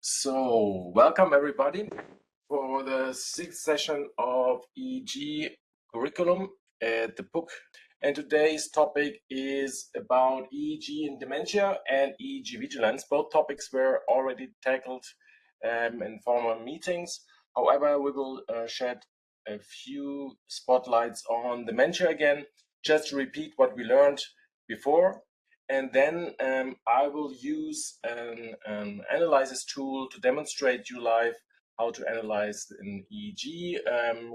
So, welcome everybody for the sixth session of EEG curriculum at the book. And today's topic is about EEG in dementia and EEG vigilance. Both topics were already tackled in former meetings. However, we will shed a few spotlights on dementia again, just to repeat what we learned before. And then I will use an analysis tool to demonstrate you live how to analyze an EEG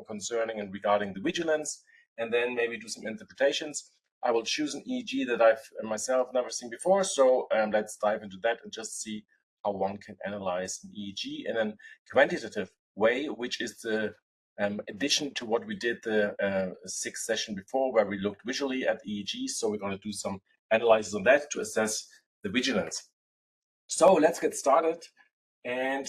concerning and regarding the vigilance, and then maybe do some interpretations. I will choose an EEG that I've myself never seen before, so let's dive into that and just see how one can analyze an EEG in a quantitative way, which is the addition to what we did the sixth session before, where we looked visually at EEG. So we're going to do some analysis on that to assess the vigilance. So let's get started. And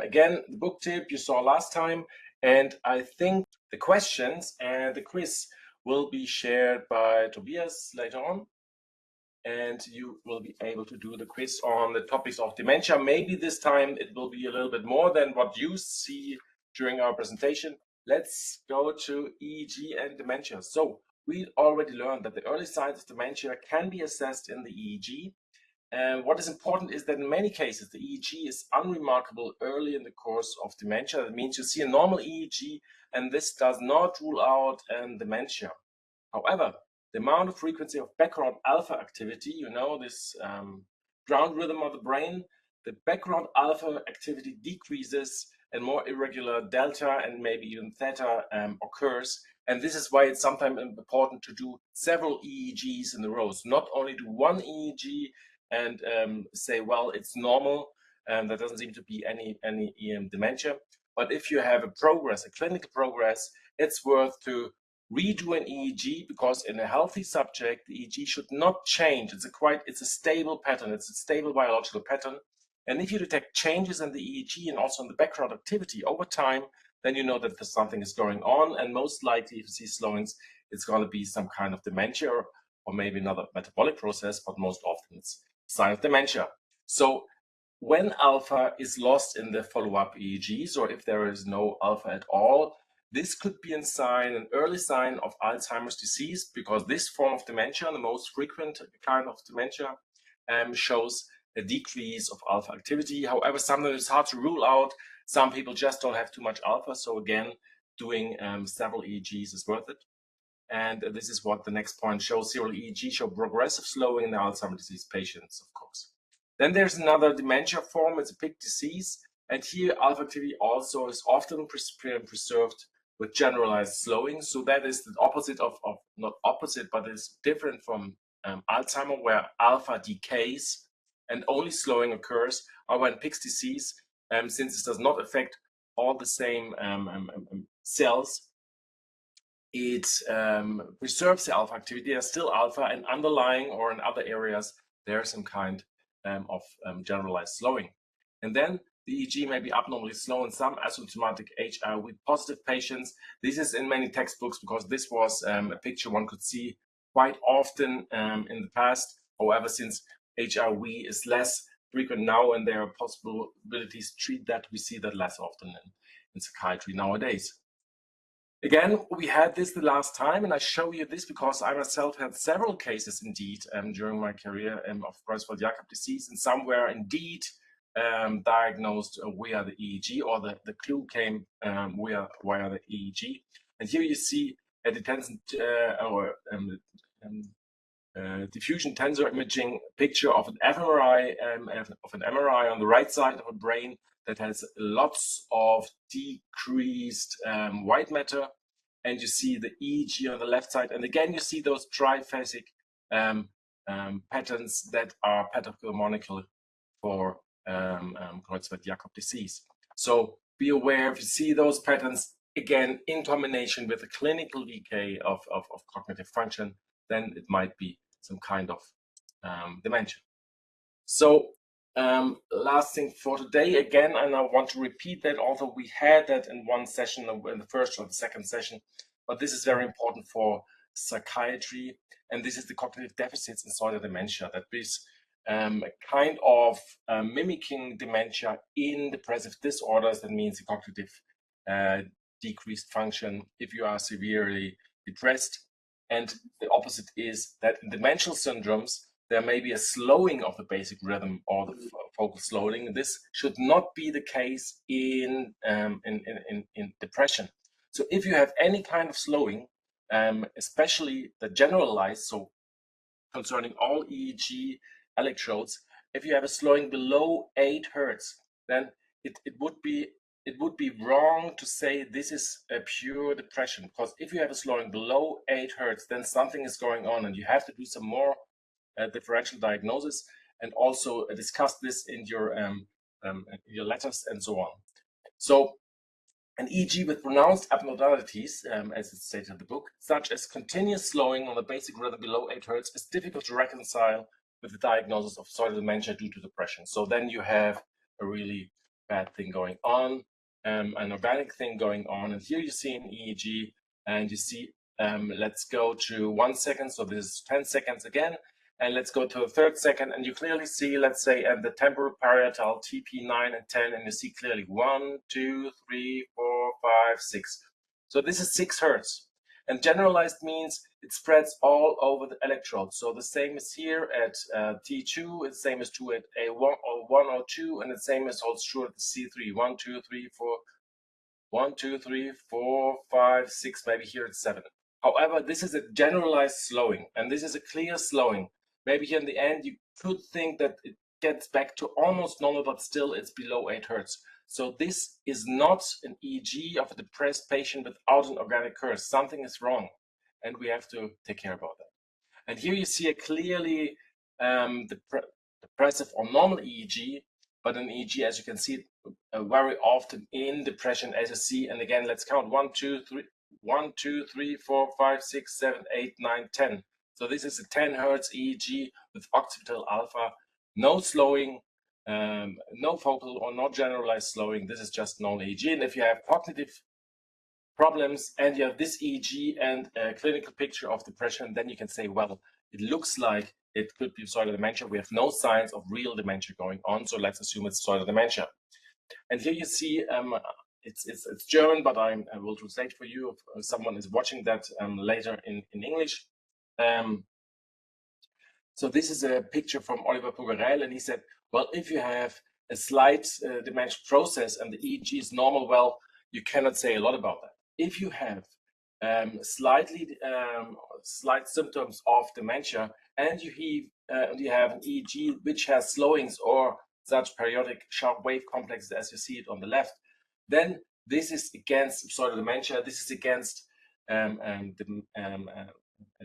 again, the book tip you saw last time, and I think the questions and the quiz will be shared by Tobias later on, and you will be able to do the quiz on the topics of dementia. Maybe this time it will be a little bit more than what you see during our presentation. Let's go to EEG and dementia. So we already learned that the early signs of dementia can be assessed in the EEG. And what is important is that in many cases, the EEG is unremarkable early in the course of dementia. That means you see a normal EEG, and this does not rule out dementia. However, the amount of frequency of background alpha activity, you know, this ground rhythm of the brain, the background alpha activity decreases and more irregular delta and maybe even theta occurs. And this is why it's sometimes important to do several EEGs in a row. So not only do one EEG and say, well, it's normal, and there doesn't seem to be any dementia. But if you have a progress, a clinical progress, it's worth to redo an EEG, because in a healthy subject, the EEG should not change. It's a stable pattern. It's a stable biological pattern. And if you detect changes in the EEG and also in the background activity over time, then you know that there's something is going on. And most likely, if you see slowings, it's going to be some kind of dementia or maybe another metabolic process, but most often it's a sign of dementia. So when alpha is lost in the follow-up EEGs, or if there is no alpha at all, this could be an early sign of Alzheimer's disease, because this form of dementia, the most frequent kind of dementia, shows a decrease of alpha activity. However, sometimes it's hard to rule out. Some people just don't have too much alpha. So again, doing several EEGs is worth it. And this is what the next point shows. Serial EEG show progressive slowing in the Alzheimer's disease patients, of course. Then there's another dementia form. It's a pig disease. And here, alpha activity also is often preserved with generalized slowing. So that is the opposite of not opposite, but it's different from Alzheimer, where alpha decays and only slowing occurs. Or when Pick's disease, since it does not affect all the same cells, it preserves the alpha activity. There's still alpha, and underlying or in other areas, there's some kind of generalized slowing. And then the EEG may be abnormally slow in some asymptomatic HIV positive patients. This is in many textbooks because this was a picture one could see quite often in the past. However, since HIV is less frequent now and there are possibilities to treat that, we see that less often in psychiatry nowadays. Again, we had this the last time, and I show you this because I myself had several cases indeed during my career of Creutzfeldt-Jakob disease, and some were indeed diagnosed via the EEG, or the clue came via the EEG. And here you see a diffusion tensor imaging picture of an fMRI, on the right side of a brain that has lots of decreased white matter, and you see the EEG on the left side. And again, you see those triphasic patterns that are pathognomonical for Creutzfeldt-Jakob disease. So be aware if you see those patterns, again, in combination with a clinical decay of cognitive function, then it might be some kind of dementia. So last thing for today, again, and I want to repeat that, although we had that in one session, in the first or the second session, but this is very important for psychiatry, and this is the cognitive deficits in solid dementia. That is kind of mimicking dementia in depressive disorders. That means the cognitive decreased function if you are severely depressed. And the opposite is that in dementia syndromes, there may be a slowing of the basic rhythm or the focal slowing. This should not be the case in depression. So if you have any kind of slowing, especially the generalized, so concerning all EEG electrodes, if you have a slowing below 8 hertz, then it would be wrong to say this is a pure depression, because if you have a slowing below 8 hertz, then something is going on, and you have to do some more differential diagnosis and also discuss this in your letters and so on. So an EEG with pronounced abnormalities, as it's stated in the book, such as continuous slowing on the basic rhythm below 8 hertz, is difficult to reconcile with the diagnosis of pseudodementia due to depression. So then you have a really bad thing going on, an organic thing going on. And here you see an EEG, and you see, let's go to 1 second. So this is 10 seconds again. And let's go to the 3rd second, and you clearly see, let's say, the temporal parietal TP9 and 10, and you see clearly 1, 2, 3, 4, 5, 6. So this is 6 hertz. And generalized means it spreads all over the electrode. So the same is here at T2, the same is true at A1 or 1 or 2, and the same is holds true at the C3. 1, 2, 3, 4, 1, 2, 3, 4, 5, 6, maybe here it's 7. However, this is a generalized slowing, and this is a clear slowing. Maybe here in the end, you could think that it gets back to almost normal, but still it's below 8 hertz. So this is not an EEG of a depressed patient without an organic curse. Something is wrong, and we have to take care about that. And here you see a clearly depressive or normal EEG, but an EEG, as you can see, very often in depression, as you see. And again, let's count 1, 2, 3, 1, 2, 3, 4, 5, 6, 7, 8, 9, 10. So this is a 10 hertz EEG with occipital alpha, no slowing, no focal or no generalized slowing. This is just normal EEG. And if you have cognitive problems and you have this EEG and a clinical picture of depression, then you can say, well, it looks like it could be pseudodementia. We have no signs of real dementia going on, so let's assume it's pseudodementia. And here you see, it's German, but I will translate for you if someone is watching that later in English. So this is a picture from Oliver Pugarel, and he said, well, if you have a slight dementia process and the EEG is normal, well, you cannot say a lot about that. If you have slight symptoms of dementia and you have an EEG which has slowings or such periodic sharp wave complexes as you see it on the left, then this is against pseudodementia. This is against a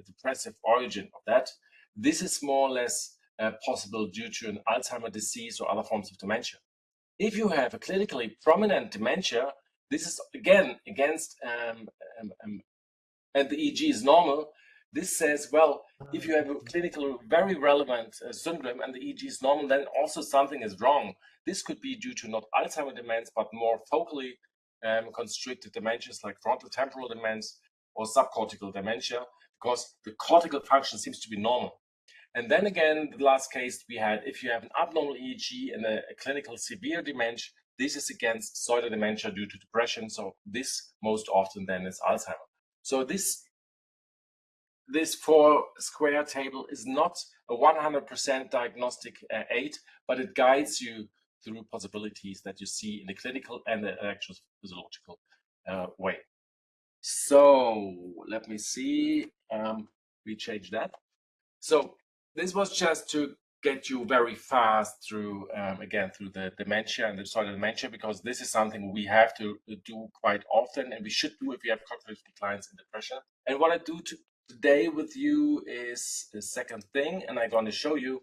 depressive origin of that. This is more or less possible due to an Alzheimer's disease or other forms of dementia. If you have a clinically prominent dementia, this is again against, and the EEG is normal. This says, well, if you have a clinical very relevant syndrome and the EEG is normal, then also something is wrong. This could be due to not Alzheimer's dementia, but more focally constricted dementias like frontal temporal dementia or subcortical dementia, because the cortical function seems to be normal. And then again, the last case we had, if you have an abnormal EEG and a clinical severe dementia, this is against pseudodementia due to depression. So this most often then is Alzheimer's. So this 4-square table is not a 100% diagnostic aid, but it guides you through possibilities that you see in the clinical and the electrophysiological way. So let me see, we change that. So this was just to get you very fast through, again, through the dementia and the pseudodementia, because this is something we have to do quite often, and we should do if we have cognitive declines in depression. And what I do today with you is the second thing, and I'm going to show you.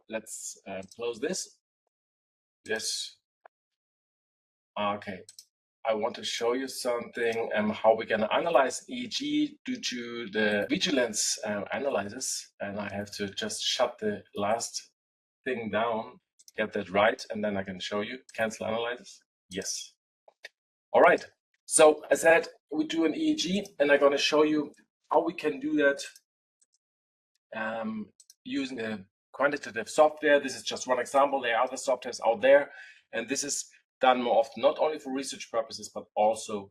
Let's close this. Yes. Okay. I want to show you something, how we're going to analyze EEG due to the vigilance analysis. And I have to just shut the last thing down, get that right, and then I can show you. Cancel analysis. Yes. All right. So as I said, we do an EEG, and I'm going to show you how we can do that using a quantitative software. This is just one example. There are other softwares out there, and this is done more often, not only for research purposes, but also,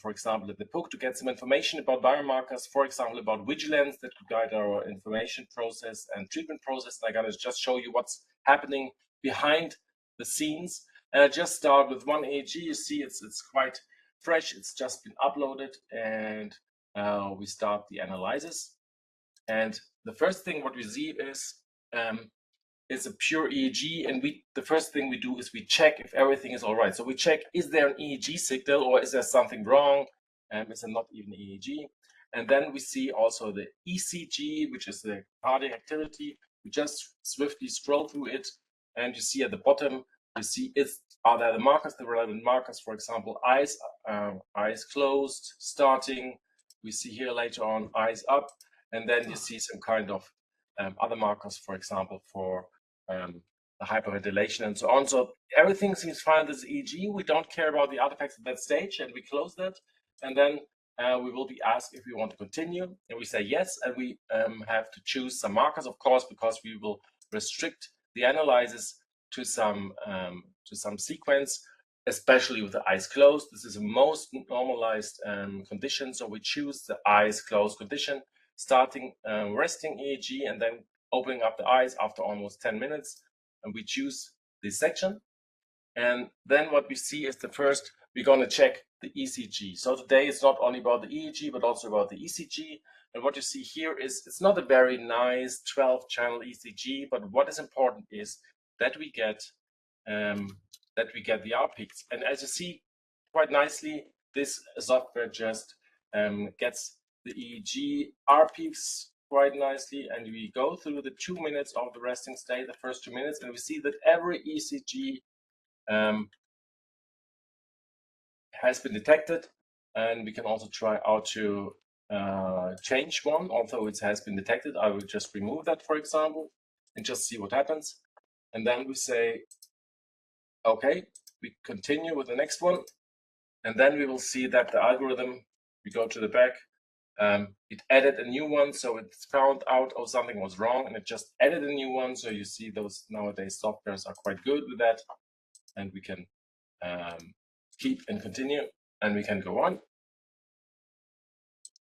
for example, at the book to get some information about biomarkers, for example, about vigilance that could guide our information process and treatment process. And I'm going to just show you what's happening behind the scenes. And I just start with one EEG. You see it's quite fresh. It's just been uploaded, and we start the analysis. And the first thing what we see is it's a pure EEG, and the first thing we do is we check if everything is all right. So we check, is there an EEG signal or is there something wrong? Is there not even EEG? And then we see also the ECG, which is the cardiac activity. We just swiftly scroll through it, and you see at the bottom, you see are there the markers, the relevant markers, for example, eyes closed, starting. We see here later on eyes up, and then you see some kind of other markers, for example, for the hyperventilation and so on. So everything seems fine with EEG. We don't care about the artifacts at that stage, and we close that. And then we will be asked if we want to continue, and we say yes, and we have to choose some markers, of course, because we will restrict the analysis to some sequence, especially with the eyes closed. This is the most normalized condition, so we choose the eyes closed condition, starting resting EEG and then opening up the eyes after almost 10 minutes, and we choose this section. And then what we see is we're going to check the ECG. So today it's not only about the EEG, but also about the ECG. And what you see here is it's not a very nice 12-channel ECG, but what is important is that we get the R peaks. And as you see quite nicely, this software just gets the EEG R peaks quite nicely, and we go through the 2 minutes of the resting state, the first 2 minutes, and we see that every ECG has been detected, and we can also try out to change one, although it has been detected. I will just remove that, for example, and just see what happens. And then we say, okay, we continue with the next one, and then we will see that the algorithm, we go to the back, it added a new one, so it found out, oh, something was wrong, and it just added a new one. So you see those nowadays softwares are quite good with that, and we can keep and continue, and we can go on.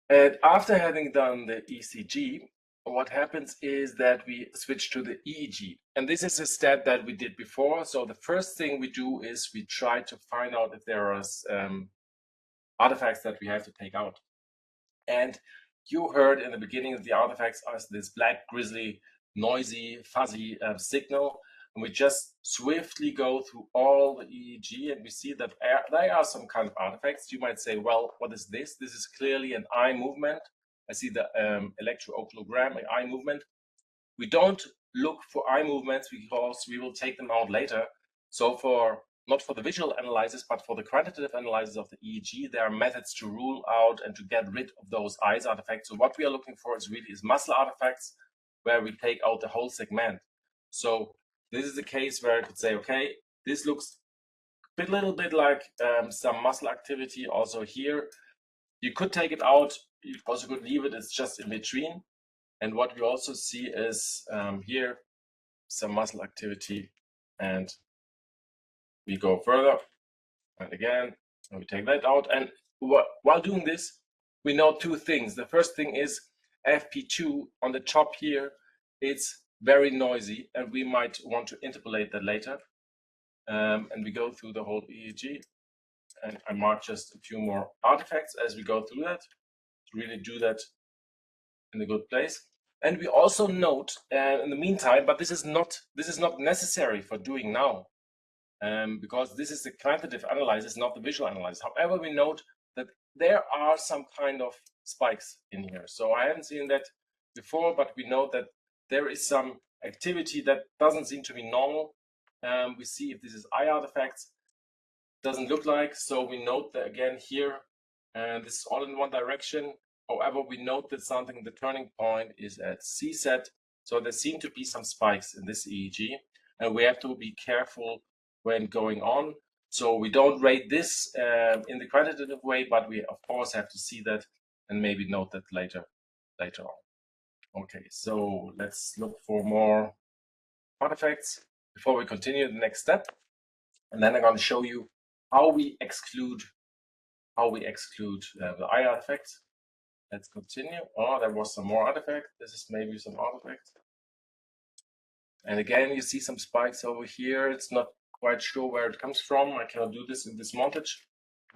And after having done the ECG, what happens is that we switch to the EEG. And this is a step that we did before. So the first thing we do is we try to find out if there are artifacts that we have to take out. And you heard in the beginning that the artifacts are this black, grisly, noisy, fuzzy signal. And we just swiftly go through all the EEG, and we see that there are some kind of artifacts. You might say, well, what is this? This is clearly an eye movement. I see the electroocologram, eye movement. We don't look for eye movements because we will take them out later. So not for the visual analysis, but for the quantitative analysis of the EEG, there are methods to rule out and to get rid of those eyes artifacts. So what we are looking for is muscle artifacts, where we take out the whole segment. So this is a case where I could say, okay, this looks a little bit like some muscle activity also here. You could take it out, you also could leave it, it's just in between. And what we also see is here, some muscle activity, and we go further, and again, and we take that out. And while doing this, we know two things. The first thing is FP2 on the top here, it's very noisy, and we might want to interpolate that later. And we go through the whole EEG, and I mark just a few more artifacts as we go through that to really do that in a good place. And we also note in the meantime, but this is not necessary for doing now, because this is the quantitative analysis, not the visual analysis. However, we note that there are some kind of spikes in here. So I haven't seen that before, but we know that there is some activity that doesn't seem to be normal. We see if this is eye artifacts. Doesn't look like, so we note that again here, and this is all in one direction. However, we note that the turning point is at CSET, so there seem to be some spikes in this EEG, and we have to be careful when going on. So we don't rate this in the quantitative way, but we of course have to see that and maybe note that later on. Okay, so let's look for more artifacts before we continue the next step. And then I'm going to show you how we exclude the eye artifacts. Let's continue. Oh, there was some more artifact. This is maybe some artifact. And again, you see some spikes over here. It's not quite sure where it comes from. I cannot do this in this montage.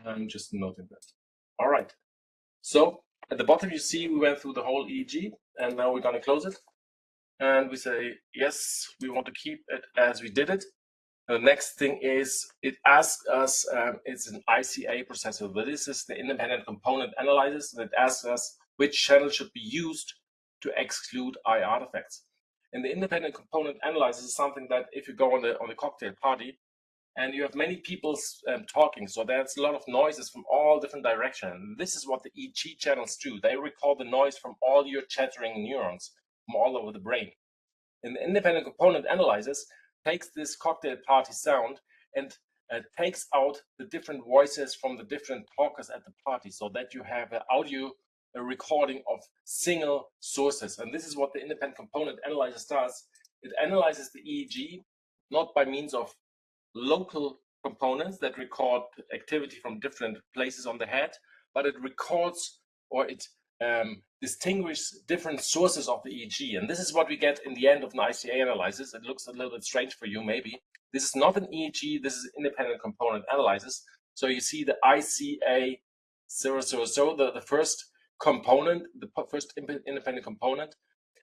I'm just noting that. All right. So at the bottom, you see we went through the whole EEG, and now we're going to close it. And we say, yes, we want to keep it as we did it. The next thing is it asks us, it's an ICA processor. This is the independent component analysis, and it asks us which channel should be used to exclude eye artifacts. And the independent component analysis is something that if you go on the cocktail party and you have many people talking, so there's a lot of noises from all different directions. This is what the EEG channels do. They record the noise from all your chattering neurons from all over the brain. And the independent component analysis takes this cocktail party sound and takes out the different voices from the different talkers at the party, so that you have an audio recording of single sources. And this is what the independent component analysis does. It analyzes the EEG not by means of local components that record activity from different places on the head, but it records, or it distinguishes different sources of the EEG. And this is what we get in the end of an ICA analysis. It looks a little bit strange for you, maybe. This is not an EEG, this is independent component analysis. So you see the ICA 000, the first component, the first independent component,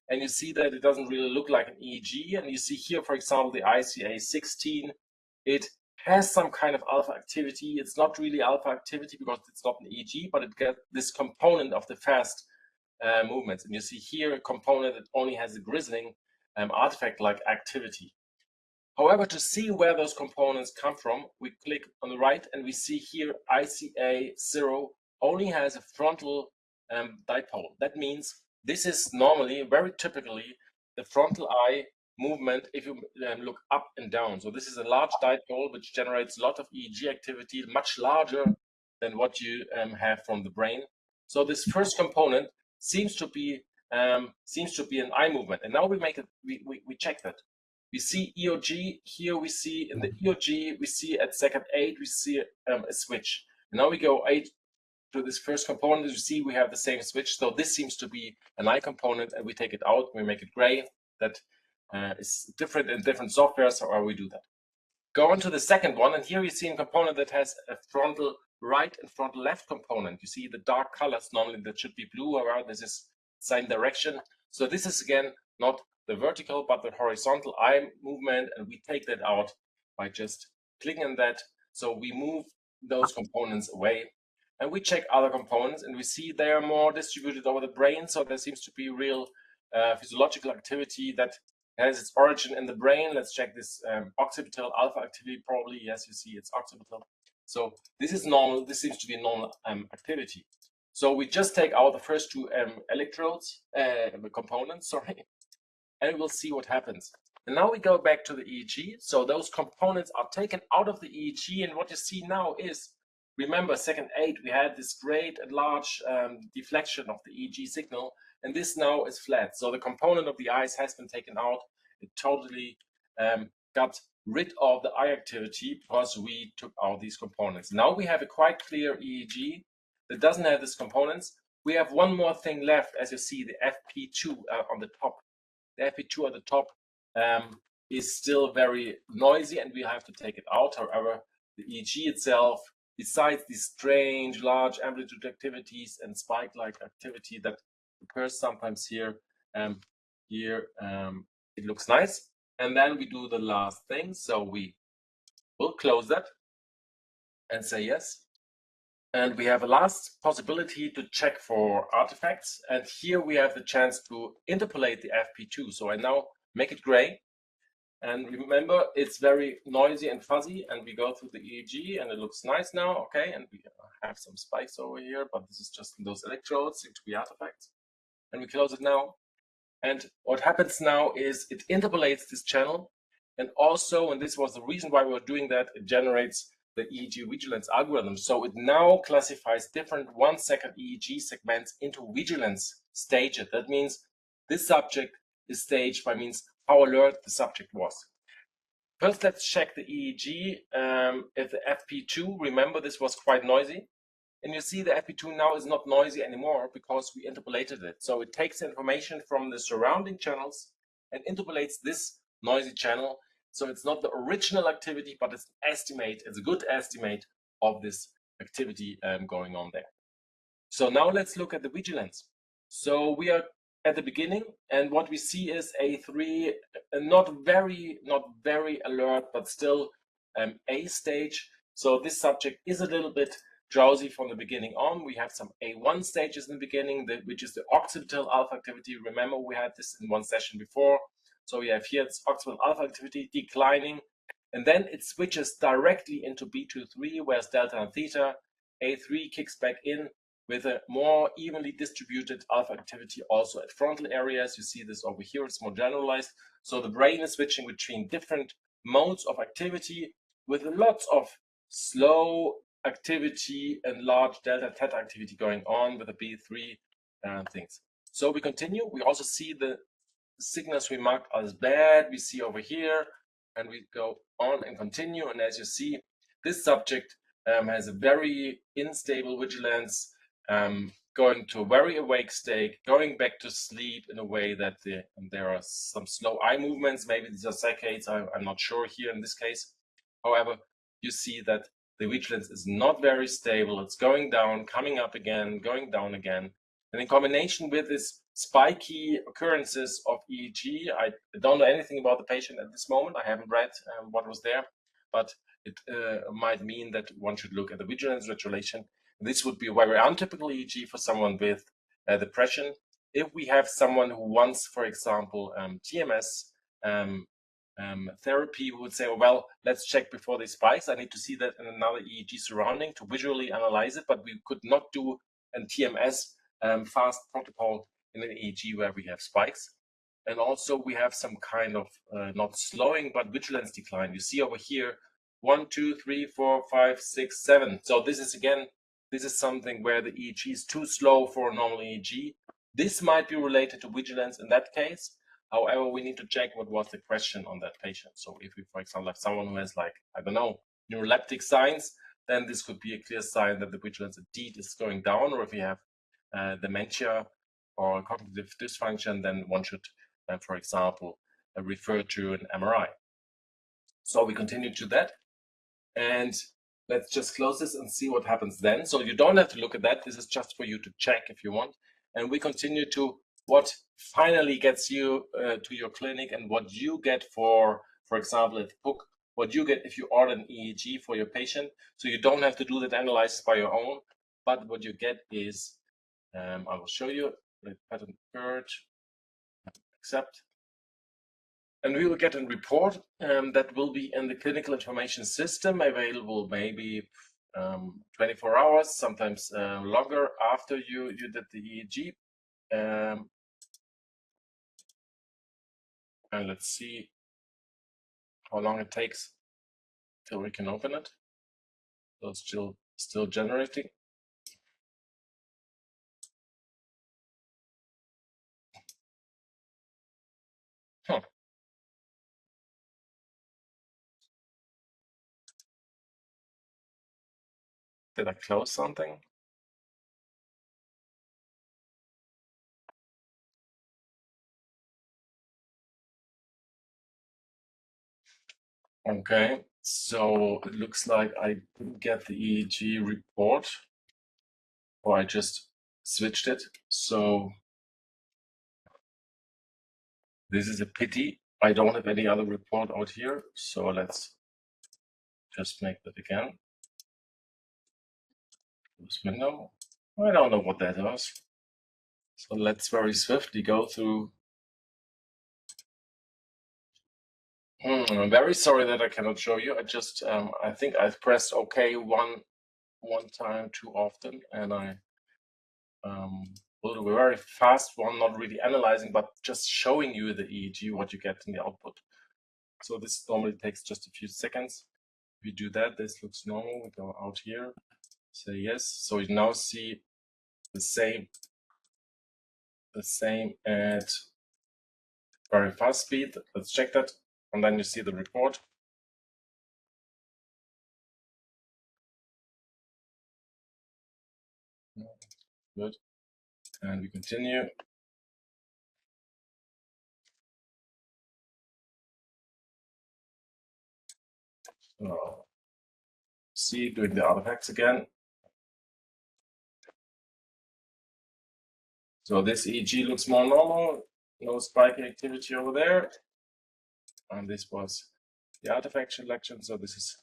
and you see that it doesn't really look like an EEG. And you see here, for example, the ICA 16, it has some kind of alpha activity. It's not really alpha activity because it's not an EEG, but it gets this component of the fast movements. And you see here a component that only has a grizzling artifact-like activity. However, to see where those components come from, we click on the right and we see here ICA 0 only has a frontal dipole. That means this is normally, very typically, the frontal eye movement if you look up and down. So this is a large dipole which generates a lot of EEG activity, much larger than what you have from the brain. So this first component seems to be an eye movement, and now we make it. We check that. We see EOG here. We see in the EOG. We see at second 8. We see a switch. And now we go 8 to this first component. As you see, we have the same switch. So this seems to be an eye component, and we take it out. We make it gray. That is different in different software. So we do that. Go on to the second one, and here we see a component that has a frontal right and frontal left component. You see the dark colors, normally that should be blue, or this is same direction. So this is again not the vertical but the horizontal eye movement, and we take that out by just clicking on that. So we move those components away and we check other components, and we see they are more distributed over the brain. So there seems to be real physiological activity that has its origin in the brain. Let's check this occipital alpha activity. Probably, yes, you see it's occipital. So this is normal. This seems to be a normal activity. So we just take out the first two electrodes, components, sorry, and we'll see what happens. And now we go back to the EEG. So those components are taken out of the EEG, and what you see now is, remember, second 8, we had this great and large deflection of the EEG signal, and this now is flat. So the component of the eyes has been taken out. It totally got rid of the eye activity because we took out these components. Now we have a quite clear EEG that doesn't have these components. We have one more thing left, as you see, the FP2 on the top. The FP2 at the top is still very noisy, and we have to take it out. However, the EEG itself, besides these strange large amplitude activities and spike-like activity that occurs sometimes here, it looks nice. And then we do the last thing. So we will close that and say yes. And we have a last possibility to check for artifacts. And here we have the chance to interpolate the FP2. So I now make it gray. And remember, it's very noisy and fuzzy. And we go through the EEG, and it looks nice now. Okay, and we have some spikes over here, but this is just those electrodes, seem to be artifacts. And we close it now. And what happens now is it interpolates this channel. And also, and this was the reason why we were doing that, it generates the EEG vigilance algorithm. So it now classifies different 1-second EEG segments into vigilance stages. That means this subject is staged by means how alert the subject was. First, let's check the EEG. If the FP2, remember this was quite noisy. And you see the FP2 now is not noisy anymore because we interpolated it. So it takes information from the surrounding channels and interpolates this noisy channel. So it's not the original activity, but it's an estimate. It's a good estimate of this activity going on there. So now let's look at the vigilance. So we are at the beginning, and what we see is A3, not very alert, but still A stage. So this subject is a little bit drowsy from the beginning on. We have some A1 stages in the beginning, which is the occipital alpha activity. Remember, we had this in one session before. So we have here it's occipital alpha activity declining, and then it switches directly into B2-3, whereas delta and theta. A3 kicks back in with a more evenly distributed alpha activity also at frontal areas. You see this over here, it's more generalized. So the brain is switching between different modes of activity with lots of slow activity and large delta theta activity going on with the B3 things. So we continue. We also see the signals we marked as bad. We see over here, and we go on and continue. And as you see, this subject has a very unstable vigilance, going to a very awake state, going back to sleep in a way that there are some slow eye movements. Maybe these are saccades, I'm not sure here in this case. However, you see that the vigilance is not very stable. It's going down, coming up again, going down again. And in combination with this spiky occurrences of EEG, I don't know anything about the patient at this moment. I haven't read what was there, but it might mean that one should look at the vigilance regulation. This would be a very untypical EEG for someone with depression. If we have someone who wants, for example, TMS therapy, we would say, oh, well, let's check before they spikes. I need to see that in another EEG surrounding to visually analyze it, but we could not do a TMS fast protocol in an EEG where we have spikes. And also we have some kind of not slowing, but vigilance decline. You see over here, 1, 2, 3, 4, 5, 6, 7. So this is again, this is something where the EEG is too slow for a normal EEG. This might be related to vigilance in that case. However, we need to check what was the question on that patient. So if we, for example, have someone who has like, I don't know, neuroleptic signs, then this could be a clear sign that the vigilance indeed is going down. Or if we have dementia or cognitive dysfunction, then one should, for example, refer to an MRI. So we continue to that. And let's just close this and see what happens then. So you don't have to look at that. This is just for you to check if you want. And we continue to what finally gets you to your clinic and what you get for example, at the book, what you get if you order an EEG for your patient. So you don't have to do that analysis by your own, but what you get is, I will show you the pattern purge, accept. And we will get a report that will be in the clinical information system, available maybe 24 hours, sometimes longer after you did the EEG. And let's see how long it takes till we can open it. So it's still generating. Huh. Did I close something? Okay, so it looks like I didn't get the EEG report, or I just switched it. So this is a pity. I don't have any other report out here. So let's just make that again. This window. I don't know what that was. So let's very swiftly go through. I'm very sorry that I cannot show you. I just, I think I've pressed OK one time too often, and I will do a very fast one, not really analyzing, but just showing you the EEG, what you get in the output. So this normally takes just a few seconds. If we do that, this looks normal. We go out here, say yes. So you now see the same at very fast speed. Let's check that. And then you see the report. Good. And we continue. So, see, doing the artifacts again. So this EEG looks more normal. No spiking activity over there. And this was the artifact selection. So this is,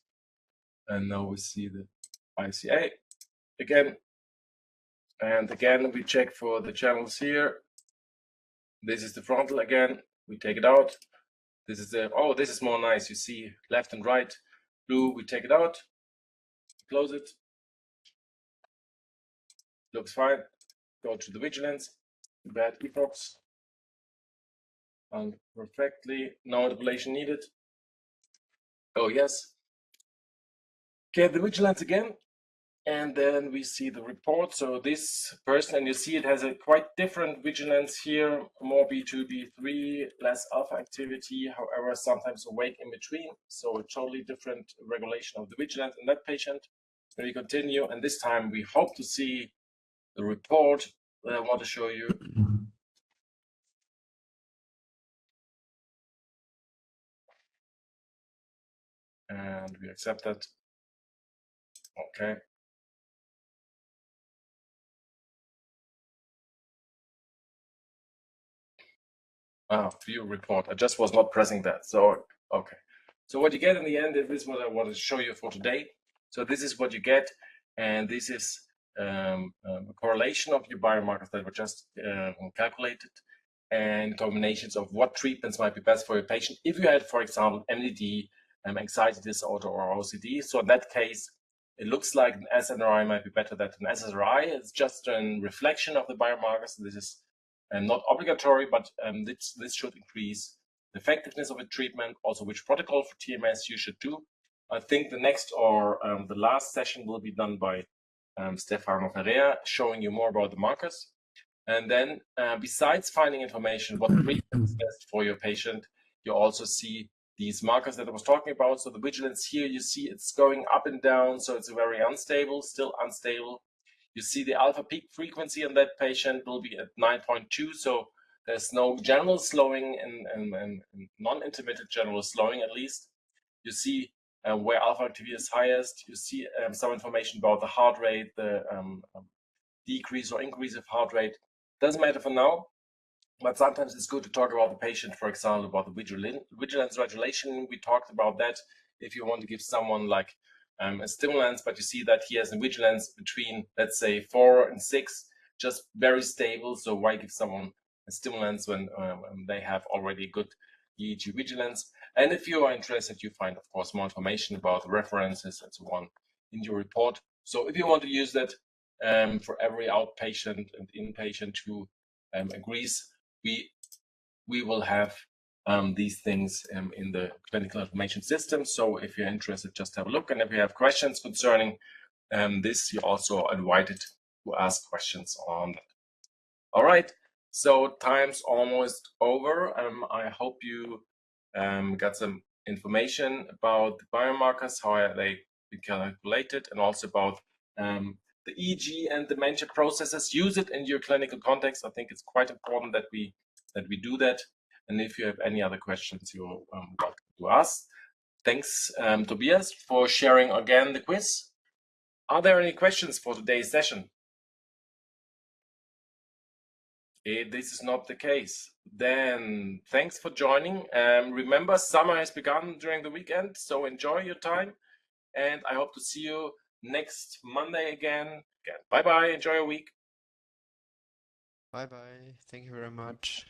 and now we see the ICA again. And again, we check for the channels here. This is the frontal again. We take it out. This is the, oh, this is more nice. You see left and right blue. We take it out, close it. Looks fine. Go to the vigilance. Bad epochs. And perfectly. No interpolation needed. Oh, yes. Okay, the vigilance again. And then we see the report. So this person, and you see it has a quite different vigilance here, more B2, B3, less alpha activity, however, sometimes awake in between. So a totally different regulation of the vigilance in that patient. And we continue, and this time we hope to see the report that I want to show you. And we accept that. Okay. View report. I just was not pressing that. So, okay. So what you get in the end is what I wanted to show you for today. So this is what you get. And this is a correlation of your biomarkers that were just calculated and combinations of what treatments might be best for your patient. If you had, for example, MDD, anxiety disorder or OCD. So in that case, it looks like an SNRI might be better than an SSRI. It's just a reflection of the biomarkers. This is not obligatory, but this should increase the effectiveness of a treatment. Also, which protocol for TMS you should do. I think the next or the last session will be done by Stefano Ferreira, showing you more about the markers. And then besides finding information, what treatment is best for your patient, you also see these markers that I was talking about. So the vigilance here, you see it's going up and down. So it's very unstable, still unstable. You see the alpha peak frequency in that patient will be at 9.2. So there's no general slowing and non-intermittent general slowing at least. You see where alpha activity is highest. You see some information about the heart rate, the decrease or increase of heart rate. Doesn't matter for now, but sometimes it's good to talk about the patient, for example, about the vigilance regulation. We talked about that. If you want to give someone like a stimulants, but you see that he has a vigilance between, let's say, 4 and 6, just very stable. So why give someone a stimulants when they have already good EEG vigilance? And if you are interested, you find, of course, more information about the references and so on in your report. So if you want to use that for every outpatient and inpatient who agrees, we will have these things in the clinical information system. So if you're interested, just have a look. And if you have questions concerning this, you're also invited to ask questions on that. All right, so time's almost over. I hope you got some information about the biomarkers, how they be calculated, and also about the EEG and dementia processes. Use it in your clinical context. I think it's quite important that we do that. And if you have any other questions, you're welcome to ask. Thanks, Tobias, for sharing again the quiz. Are there any questions for today's session? If this is not the case, then thanks for joining. Remember, summer has begun during the weekend, so enjoy your time. And I hope to see you next Monday again. Bye-bye. Enjoy your week. Bye bye. Thank you very much.